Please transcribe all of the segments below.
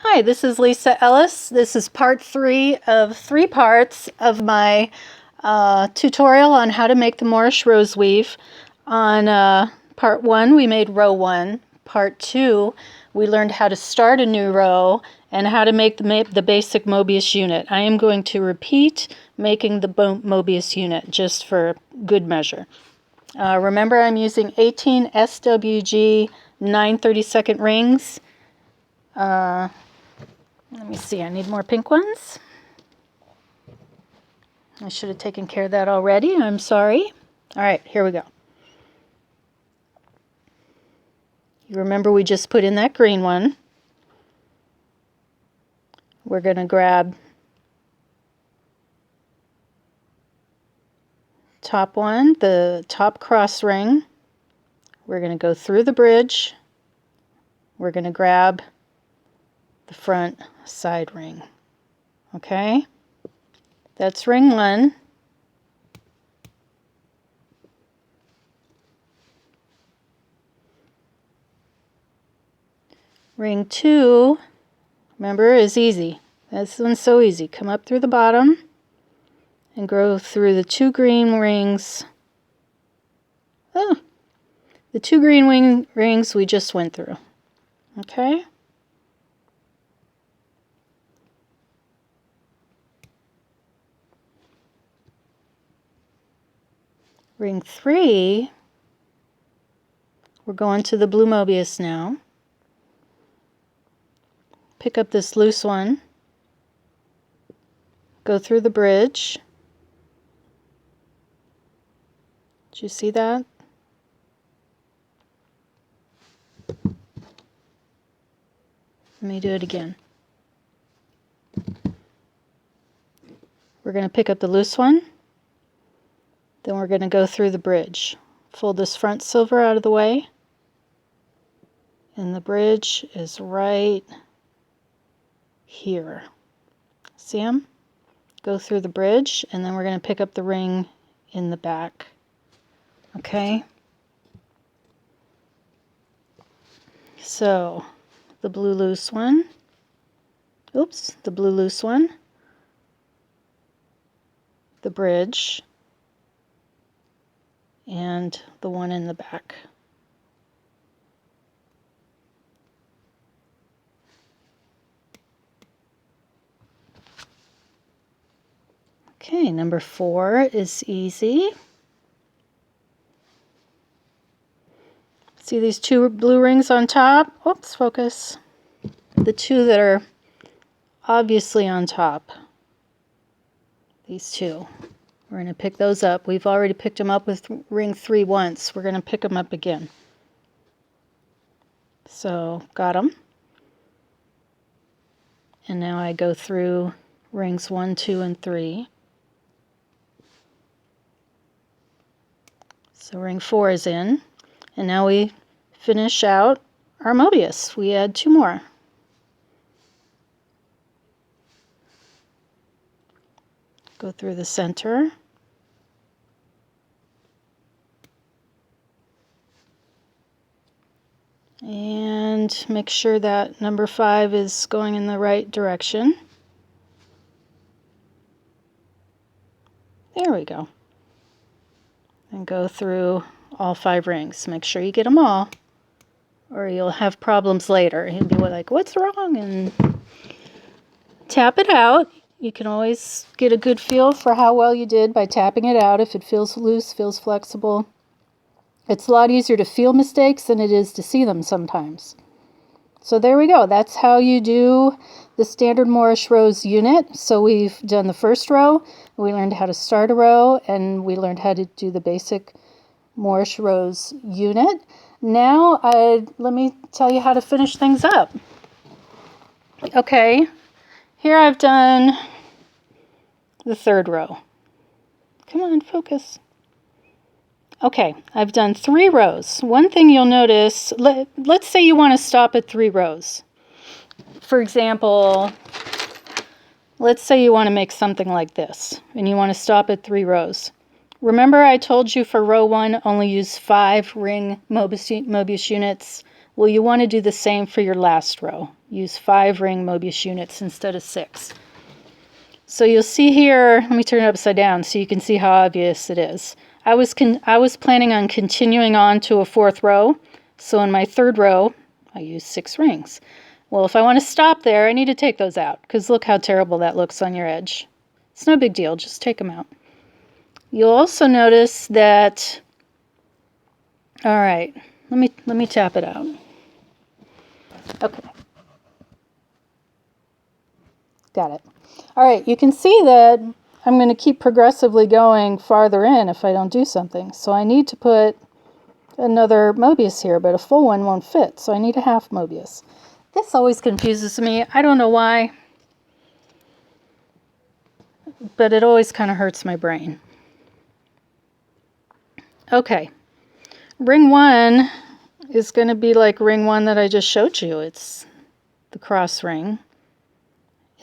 Hi, this is Lisa Ellis. This is part 3 of 3 parts of my tutorial on how to make the Moorish rose weave. On part 1, we made row 1. Part 2, we learned how to start a new row and how to make the basic Mobius unit. I am going to repeat making the Mobius unit just for good measure. Remember, I'm using 18 SWG 9/32 rings. Let me see, I need more pink ones. I should have taken care of that already. I'm sorry. All right, here we go. You remember we just put in that green one. We're going to grab top one, the top cross ring. We're going to go through the bridge. We're going to grab the front side ring. Okay? That's ring 1. Ring 2, remember, is easy. This one's so easy. Come up through the bottom and go through the 2 green rings. Oh, the 2 green rings we just went through. Okay? Ring 3, we're going to the blue Mobius now. Pick up this loose one, go through the bridge. Did you see that? Let me do it again. We're going to pick up the loose one, then we're going to go through the bridge. Fold this front silver out of the way, and the bridge is right here. See them? Go through the bridge, and then we're going to pick up the ring in the back. Okay? So, the blue loose one. Oops, the blue loose one. The bridge. And the one in the back. Okay, number 4 is easy. See these 2 blue rings on top? Oops, focus. The 2 that are obviously on top. These 2. We're going to pick those up. We've already picked them up with ring 3 once. We're going to pick them up again. So, got them. And now I go through rings 1, 2, and 3. So ring 4 is in. And now we finish out our Mobius. We add 2 more. Go through the center. And make sure that number 5 is going in the right direction. There we go. And go through all 5 rings. Make sure you get them all, or you'll have problems later. You'll be like, what's wrong? And tap it out. You can always get a good feel for how well you did by tapping it out. If it feels loose, feels flexible. It's a lot easier to feel mistakes than it is to see them sometimes. So there we go. That's how you do the standard Moorish Rose unit. So we've done the first row, we learned how to start a row, and we learned how to do the basic Moorish Rose unit. Now, let me tell you how to finish things up. Okay, here I've done the 3rd row. Come on, focus. Okay, I've done 3 rows. One thing you'll notice, let's say you want to stop at 3 rows. For example, let's say you want to make something like this, and you want to stop at 3 rows. Remember I told you for row 1, only use 5 ring Mobius units Well, you want to do the same for your last row. Use 5 ring Mobius units instead of 6. So you'll see here, let me turn it upside down so you can see how obvious it is. I was planning on continuing on to a 4th row, so in my 3rd row, I used 6 rings. Well, if I want to stop there, I need to take those out, because look how terrible that looks on your edge. It's no big deal, just take them out. You'll also notice that, all right, let me tap it out. Okay. Got it. All right, you can see that I'm going to keep progressively going farther in if I don't do something. So I need to put another Mobius here, but a full one won't fit, so I need a half Mobius. This always confuses me. I don't know why, but it always kind of hurts my brain. Okay, ring 1 is going to be like ring 1 that I just showed you. It's the cross ring,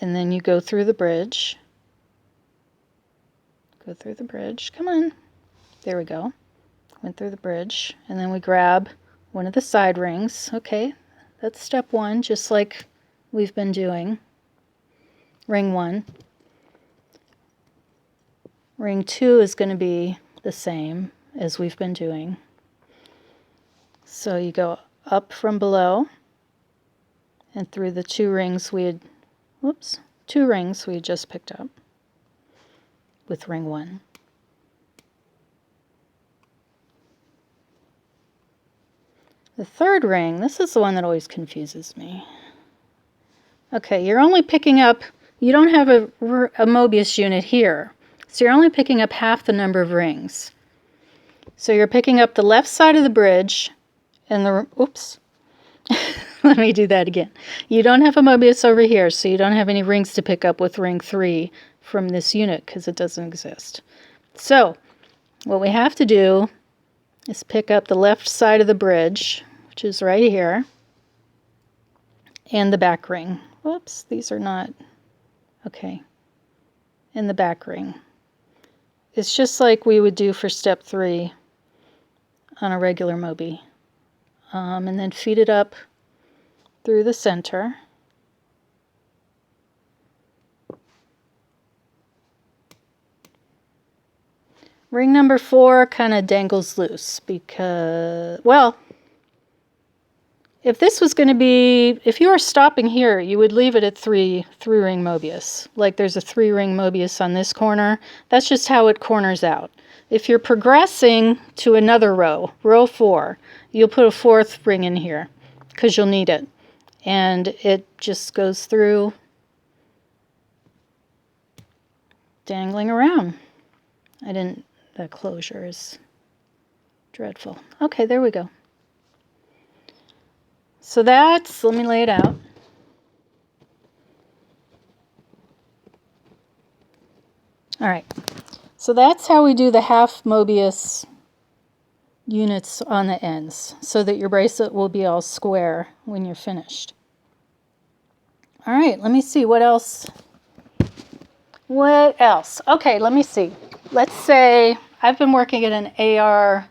and then you go through the bridge. Go through the bridge. Come on. There we go. Went through the bridge, and then we grab one of the side rings. Okay, that's step 1, just like we've been doing. Ring 1. Ring 2 is going to be the same as we've been doing. So you go up from below and through the 2 rings we had, 2 rings we had just picked up with ring 1. The 3rd ring, this is the one that always confuses me. Okay, you're only picking up, you don't have a Mobius unit here, so you're only picking up half the number of rings. So you're picking up the left side of the bridge and the, let me do that again. You don't have a Mobius over here, so you don't have any rings to pick up with ring 3 from this unit because it doesn't exist. So what we have to do is pick up the left side of the bridge, which is right here, and the back ring. Whoops, these are not, okay, and the back ring. It's just like we would do for step 3 on a regular Mobi. And then feed it up through the center. Ring number 4 kind of dangles loose because, well, if this was going to be, if you were stopping here, you would leave it at 3 ring Mobius. Like there's a 3 ring Mobius on this corner. That's just how it corners out. If you're progressing to another row, row 4, you'll put a 4th ring in here because you'll need it. And it just goes through dangling around. That closure is dreadful. Okay, there we go. So let me lay it out. All right, so that's how we do the half Mobius units on the ends so that your bracelet will be all square when you're finished. All right, let me see what else. What else? Okay, let me see. Let's say I've been working at an AR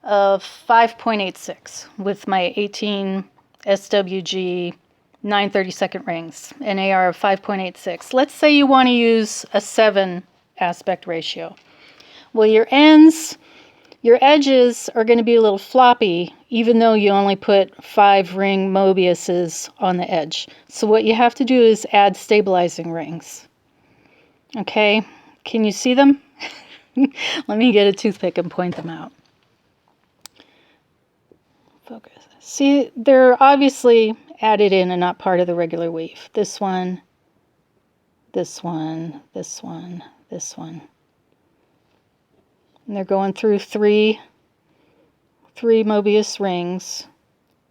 of 5.86 with my 18 SWG 9/32 rings, an AR of 5.86. Let's say you want to use a 7 aspect ratio. Well, your edges are going to be a little floppy, even though you only put 5 ring Mobiuses on the edge. So what you have to do is add stabilizing rings. Okay, can you see them? Let me get a toothpick and point them out. Focus. See, they're obviously added in and not part of the regular weave. This one, this one, this one, this one. And they're going through three Mobius rings.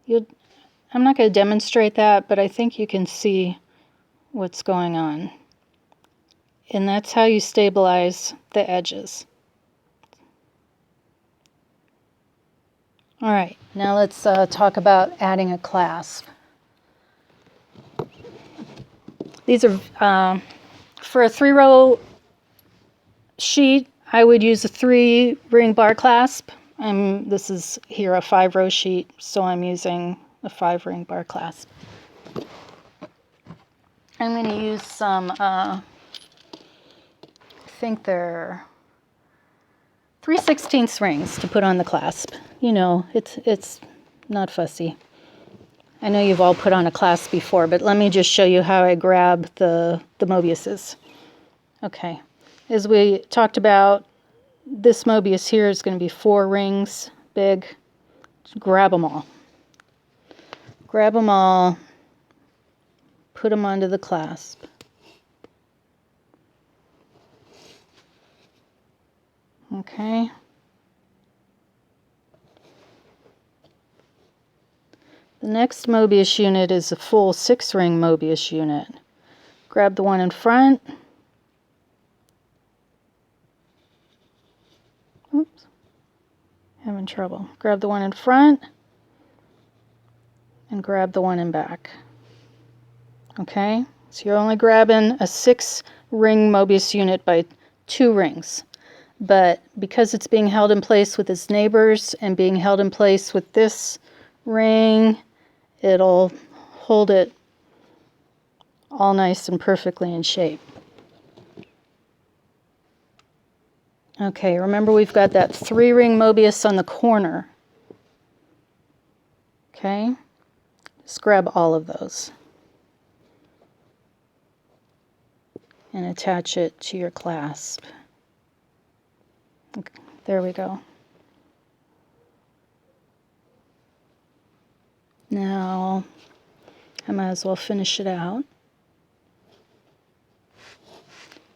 I'm not going to demonstrate that, but I think you can see what's going on. And that's how you stabilize the edges. All right, now let's talk about adding a clasp. These are, for a 3-row sheet, I would use a 3-ring bar clasp. This is here a 5-row sheet, so I'm using a 5-ring bar clasp. I'm going to use some, I think they're 3/16 rings to put on the clasp. You know, it's not fussy. I know you've all put on a clasp before, but let me just show you how I grab the Mobiuses. Okay, as we talked about, this Mobius here is going to be 4 rings big. Just grab them all. Grab them all, put them onto the clasp. Okay. The next Mobius unit is a full 6-ring Mobius unit. Grab the one in front. Oops, having trouble. Grab the one in front and grab the one in back. Okay, so you're only grabbing a 6-ring Mobius unit by 2 rings. But because it's being held in place with its neighbors and being held in place with this ring, it'll hold it all nice and perfectly in shape. Okay, remember we've got that 3-ring Mobius on the corner. Okay, just grab all of those and attach it to your clasp. Okay, there we go. Now, I might as well finish it out.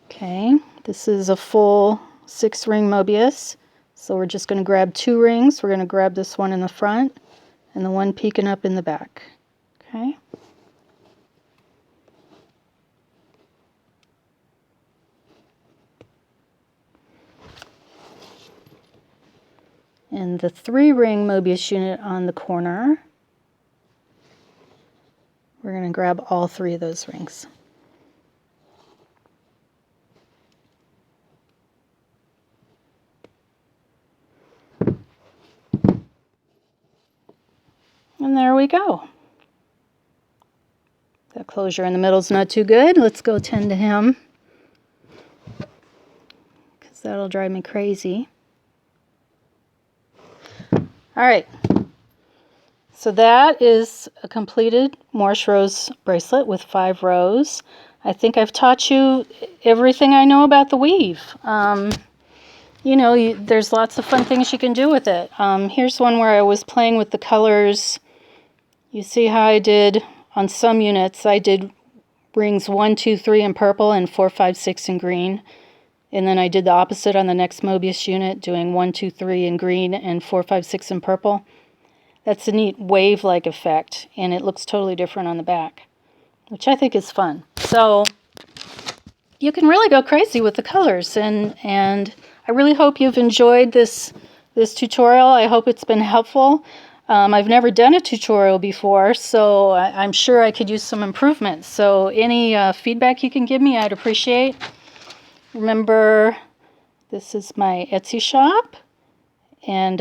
Okay, this is a full 6-ring Mobius. So we're just going to grab 2 rings. We're going to grab this one in the front and the one peeking up in the back. Okay. And the 3-ring Mobius unit on the corner, we're going to grab all 3 of those rings. And there we go. That closure in the middle is not too good. Let's go tend to him, because that'll drive me crazy. All right. So that is a completed Moorish Rose bracelet with 5 rows. I think I've taught you everything I know about the weave. You know, there's lots of fun things you can do with it. Here's one where I was playing with the colors. You see how I did on some units. I did rings 1, 2, 3 in purple and 4, 5, 6 in green. And then I did the opposite on the next Mobius unit, doing 1, 2, 3 in green and 4, 5, 6 in purple. That's a neat wave-like effect, and it looks totally different on the back, which I think is fun. So you can really go crazy with the colors, and I really hope you've enjoyed this tutorial. I hope it's been helpful. I've never done a tutorial before, so I'm sure I could use some improvements. So any feedback you can give me, I'd appreciate. Remember, this is my Etsy shop, and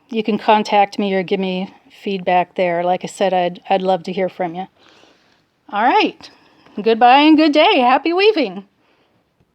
you can contact me or give me feedback there. Like I said, I'd love to hear from you. All right. Goodbye and good day. Happy weaving.